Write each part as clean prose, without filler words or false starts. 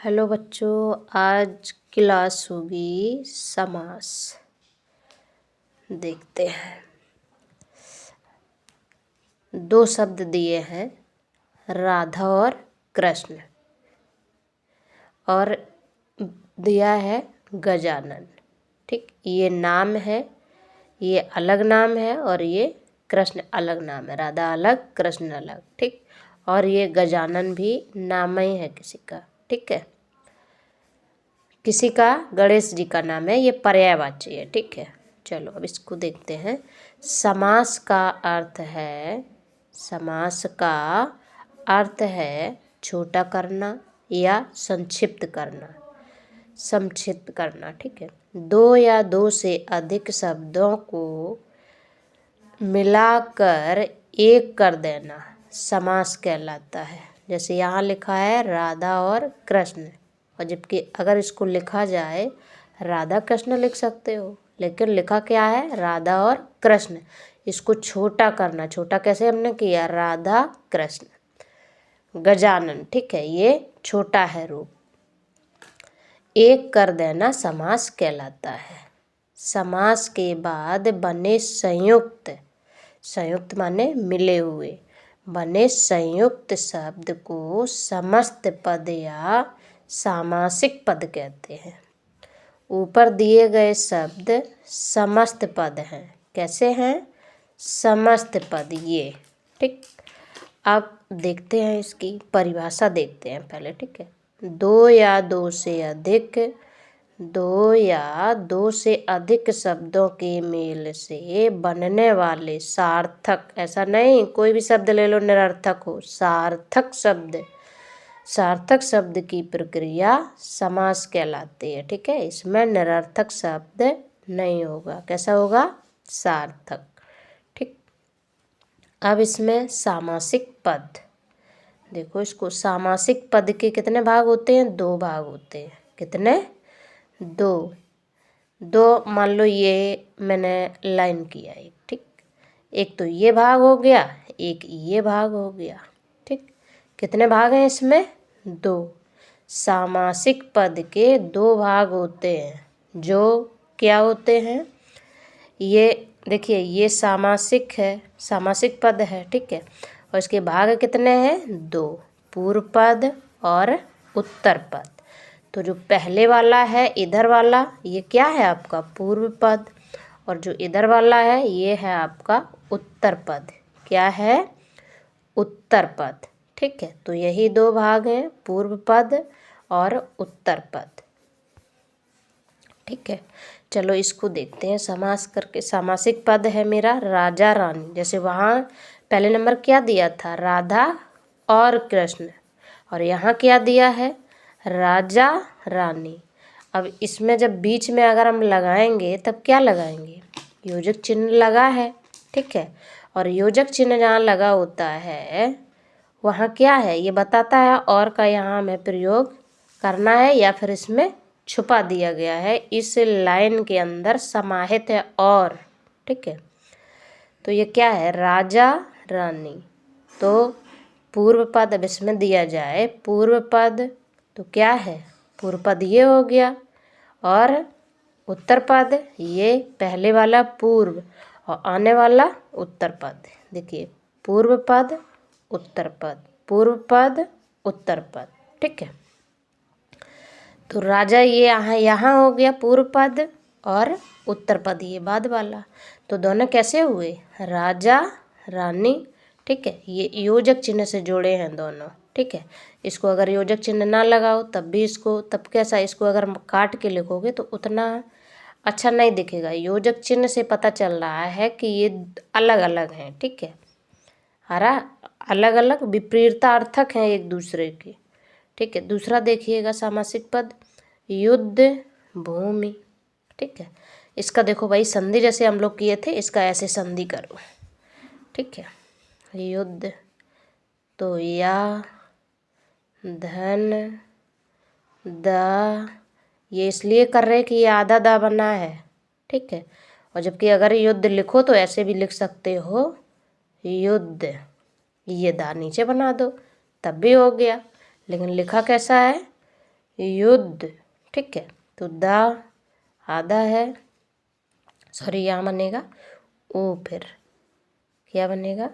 Hello बच्चों, आज class होगी समास। देखते हैं, दो शब्द दिए हैं, राधा और कृष्ण, और दिया है गजानन। ठीक, ये नाम है, ये अलग नाम है और ये कृष्ण अलग नाम है। राधा अलग, कृष्ण अलग। ठीक, और ये गजानन भी नाम ही है किसी का। ठीक है, किसी का गणेश जी का नाम है, ये पर्यायवाची है। ठीक है, चलो अब इसको देखते हैं। समास का अर्थ है, समास का अर्थ है छोटा करना या संक्षिप्त करना, संक्षिप्त करना। ठीक है, दो या दो से अधिक शब्दों को मिलाकर एक कर देना समास कहलाता है। जैसे यहाँ लिखा है राधा और कृष्ण, और जबकि अगर इसको लिखा जाए राधा कृष्ण लिख सकते हो, लेकिन लिखा क्या है राधा और कृष्ण। इसको छोटा करना, छोटा कैसे हमने किया, राधा कृष्ण गजानन। ठीक है, ये छोटा है रूप। एक कर देना समास कहलाता है। समास के बाद बने संयुक्त, संयुक्त माने मिले हुए, बने संयुक्त शब्द को समस्त पद या सामासिक पद कहते हैं। ऊपर दिए गए शब्द समस्त पद हैं। कैसे हैं, समस्त पद ये। ठीक, अब देखते हैं इसकी परिभाषा, देखते हैं पहले। ठीक है, दो या दो से अधिक, दो या दो से अधिक शब्दों के मेल से बनने वाले सार्थक, ऐसा नहीं कोई भी शब्द ले लो निरर्थक हो, सार्थक शब्द, सार्थक शब्द की प्रक्रिया समास कहलाती है। ठीक है, इसमें निरर्थक शब्द नहीं होगा। कैसा होगा, सार्थक। ठीक, अब इसमें सामासिक पद देखो, इसको सामासिक पद के कितने भाग होते हैं, दो भाग होते हैं। कितने, दो। दो मान लो ये मैंने लाइन किया एक। ठीक, एक तो ये भाग हो गया, एक ये भाग हो गया। ठीक, कितने भाग हैं इसमें, दो। सामासिक पद के दो भाग होते हैं, जो क्या होते हैं, ये देखिए ये सामासिक है, सामासिक पद है। ठीक है, और इसके भाग कितने हैं, दो, पूर्व पद और उत्तर पद। तो जो पहले वाला है इधर वाला, ये क्या है आपका पूर्व पद, और जो इधर वाला है ये है आपका उत्तर पद। क्या है, उत्तर पद। ठीक है, तो यही दो भाग हैं, पूर्व पद और उत्तर पद। ठीक है, चलो इसको देखते हैं समास करके। सामासिक पद है मेरा राजा रानी, जैसे वहाँ पहले नंबर क्या दिया था, राधा और कृष्ण, और यहाँ क्या दिया है, राजा रानी। अब इसमें जब बीच में अगर हम लगाएंगे तब क्या लगाएंगे, योजक चिन्ह लगा है। ठीक है, और योजक चिन्ह जहाँ लगा होता है वहाँ क्या है, ये बताता है और का यहाँ हमें प्रयोग करना है या फिर इसमें छुपा दिया गया है, इस लाइन के अंदर समाहित है और। ठीक है, तो ये क्या है, राजा रानी। तो पूर्व पद अब इसमें दिया जाए, पूर्व पद तो क्या है, पूर्व पद ये हो गया, और उत्तर पद ये पहले वाला पूर्व और आने वाला उत्तर पद। देखिए पूर्व पद उत्तर पद, पूर्व पद उत्तर पद। ठीक है, तो राजा ये यहाँ हो गया पूर्व पद, और उत्तर पद ये बाद वाला। तो दोनों कैसे हुए, राजा रानी। ठीक है, ये योजक चिन्ह से जोड़े हैं दोनों। ठीक है, इसको अगर योजक चिन्ह ना लगाओ तब भी इसको, तब कैसा, इसको अगर काट के लिखोगे तो उतना अच्छा नहीं दिखेगा। योजक चिन्ह से पता चल रहा है कि ये अलग अलग हैं। ठीक है, हरा अलग अलग विपरीतार्थक हैं एक दूसरे के। ठीक है, दूसरा देखिएगा सामासिक पद युद्ध भूमि। ठीक है, इसका देखो भाई संधि जैसे हम लोग किए थे, इसका ऐसे संधि करो। ठीक है, युद्ध तो या धन द, ये इसलिए कर रहे कि ये आधा दा बना है। ठीक है, और जबकि अगर युद्ध लिखो तो ऐसे भी लिख सकते हो युद्ध, ये दा नीचे बना दो तब भी हो गया, लेकिन लिखा कैसा है, युद्ध, ठीक है। तो दा आधा है, सॉरी यहाँ बनेगा ओ, फिर क्या बनेगा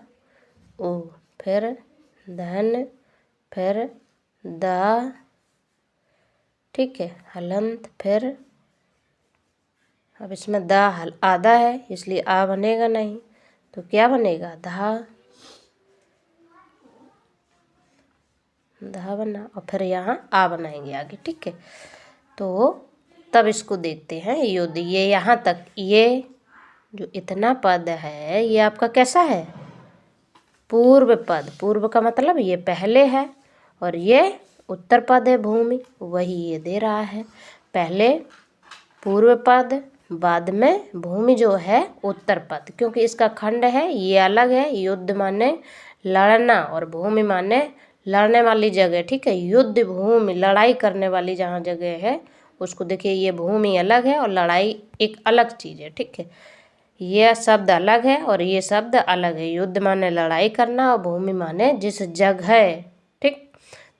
ओ, फिर धन, फिर दा, ठीक है, हलंत, फिर अब इसमें दा आधा है इसलिए आ बनेगा नहीं, तो क्या बनेगा धा, धा बना और फिर यहाँ आ बनाएंगे आगे, ठीक है। तो तब इसको देखते हैं युद्ध। ये यहाँ तक, ये जो इतना पद है ये आपका कैसा है, पूर्व पद। पूर्व का मतलब ये पहले है और ये उत्तर पद है भूमि, वही ये दे रहा है। पहले पूर्व पद, बाद में भूमि जो है उत्तर पद, क्योंकि इसका खंड है ये अलग है। युद्ध माने लड़ना और भूमि माने लड़ने वाली जगह, ठीक है। युद्ध भूमि लड़ाई करने वाली जहाँ जगह है उसको देखिए, ये भूमि अलग है और लड़ाई एक अलग चीज़ है, ठीक है। यह शब्द अलग है और ये शब्द अलग है। युद्ध माने लड़ाई करना और भूमि माने जिस जगह, ठीक।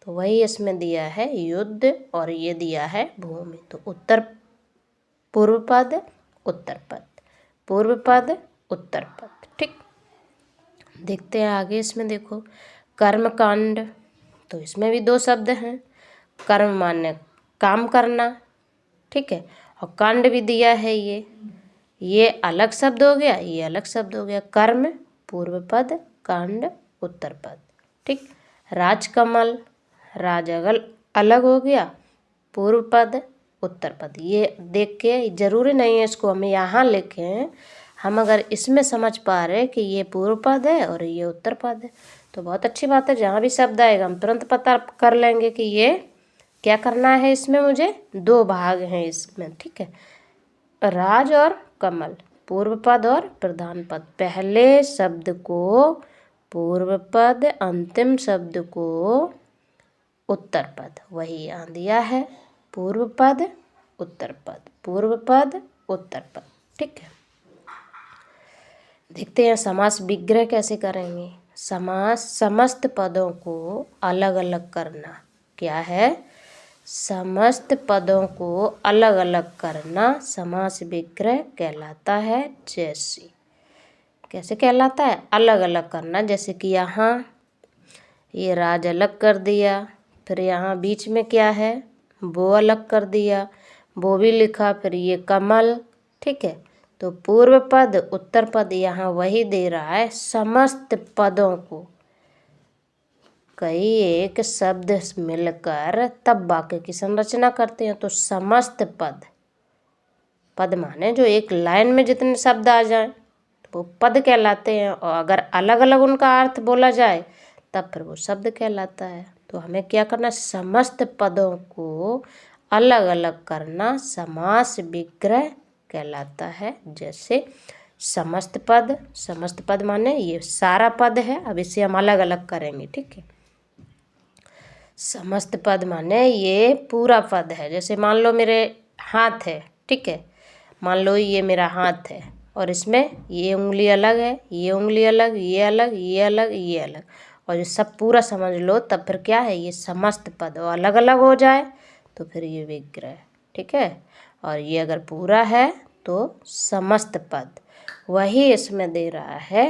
तो वही इसमें दिया है युद्ध और ये दिया है भूमि। तो उत्तर पूर्व पद, उत्तर पद, पूर्व पद, उत्तर पद, ठीक। देखते हैं आगे। इसमें देखो कर्मकांड, तो इसमें भी दो शब्द हैं। कर्म माने काम करना, ठीक है, और कांड भी दिया है। ये अलग शब्द हो गया, ये अलग शब्द हो गया। कर्म पूर्व पद, कांड उत्तर पद, ठीक। राजकमल, राज अलग हो गया, पूर्व पद उत्तर पद। ये देख के जरूरी नहीं है इसको हम यहाँ लिखें, हम अगर इसमें समझ पा रहे कि ये पूर्व पद है और ये उत्तर पद है तो बहुत अच्छी बात है। जहाँ भी शब्द आएगा हम तुरंत पता कर लेंगे कि ये क्या करना है। इसमें मुझे दो भाग हैं इसमें, ठीक है। राज और कमल, पूर्व पद और प्रधान पद। पहले शब्द को पूर्व पद, अंतिम शब्द को उत्तर पद, वही यहाँ दिया है। पूर्व पद, उत्तर पद, पूर्व पद, उत्तर पद, ठीक है। देखते हैं समास विग्रह कैसे करेंगे। समास समस्त पदों को अलग अलग करना। क्या है, समस्त पदों को अलग अलग करना समास विग्रह कहलाता है। जैसे कैसे कहलाता है, अलग अलग करना। जैसे कि यहाँ ये राज अलग कर दिया, फिर यहाँ बीच में क्या है वो अलग कर दिया, वो भी लिखा, फिर ये कमल, ठीक है। तो पूर्व पद उत्तर पद यहाँ वही दे रहा है। समस्त पदों को कई एक शब्द मिलकर तब वाक्य की संरचना करते हैं। तो समस्त पद, पद माने जो एक लाइन में जितने शब्द आ जाएं तो वो पद कहलाते हैं, और अगर अलग अलग उनका अर्थ बोला जाए तब फिर वो शब्द कहलाता है। तो हमें क्या करना, समस्त पदों को अलग अलग करना समास विग्रह कहलाता है। जैसे समस्त पद, समस्त पद माने ये सारा पद है, अब इसे हम अलग अलग करेंगे, ठीक है। समस्त पद माने ये पूरा पद है। जैसे मान लो मेरे हाथ है, ठीक है, मान लो ये मेरा हाथ है और इसमें ये उंगली अलग है, ये उंगली अलग, ये अलग, ये अलग, ये अलग, और ये सब पूरा समझ लो तब फिर क्या है, ये समस्त पद। और अलग अलग हो जाए तो फिर ये विग्रह, ठीक है। और ये अगर पूरा है तो समस्त पद। वही इसमें दे रहा है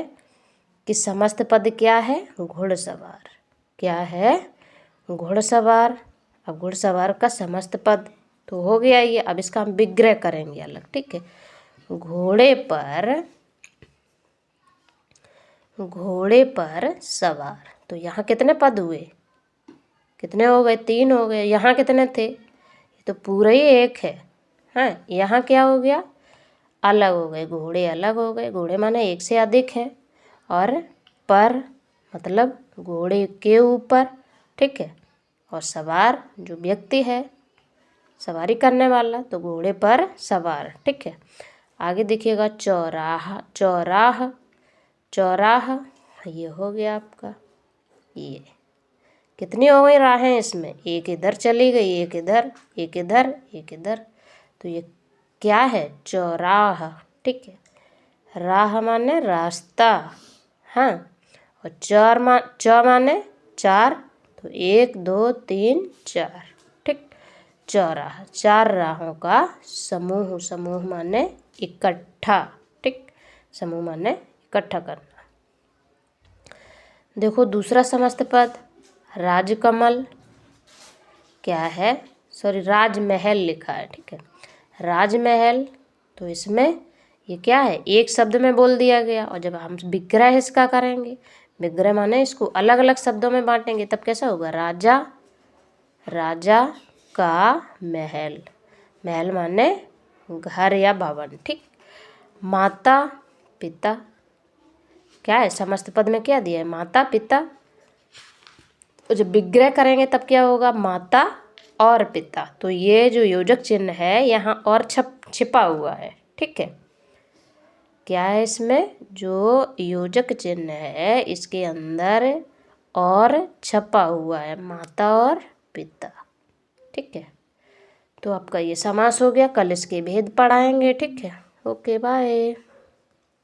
कि समस्त पद क्या है, घुड़सवार। क्या है, घुड़सवार। अब घुड़सवार का समस्त पद तो हो गया ये, अब इसका हम विग्रह करेंगे अलग, ठीक है। घोड़े पर सवार। तो यहाँ कितने पद हुए, कितने हो गए, 3 हो गए। यहाँ कितने थे, ये तो पूरा ही एक है। हाँ, यहाँ क्या हो गया, अलग हो गए, घोड़े अलग हो गए। घोड़े माने एक से अधिक है, और पर मतलब घोड़े के ऊपर, ठीक है। और सवार जो व्यक्ति है, सवारी करने वाला, तो घोड़े पर सवार, ठीक है। आगे देखिएगा चौराहा, चौराह, चौराहा, ये हो गया आपका। ये कितनी हो गई राहें इसमें, एक इधर चली गई, एक इधर, एक इधर, एक इधर, तो ये क्या है, चौराहा, ठीक है। राह माने रास्ता, हाँ, और चौ माने 4, तो 1 2 3 4, ठीक। चौराहा, 4 राहों का समूह, समूह माने इकट्ठा, ठीक, समूह माने इकट्ठा करना। देखो दूसरा समस्त पद, राजकमल क्या है, सॉरी राजमहल लिखा है, ठीक है, राजमहल, तो इसमें ये क्या है, एक शब्द में बोल दिया गया। और जब हम विग्रह इसका करेंगे, विग्रह माने इसको अलग अलग शब्दों में बांटेंगे, तब कैसा होगा, राजा, राजा का महल, महल माने घर या भवन, ठीक। माता पिता क्या है, समस्त पद में क्या दिया है, माता पिता। तो जब विग्रह करेंगे तब क्या होगा, माता और पिता, तो ये जो योजक चिन्ह है यहाँ और छिपा हुआ है, ठीक है। क्या है इसमें, जो योजक चिन्ह है इसके अंदर और छपा हुआ है, माता और पिता, ठीक है। तो आपका ये समास हो गया, कल इसके भेद पढ़ाएंगे, ठीक है। Okay bye.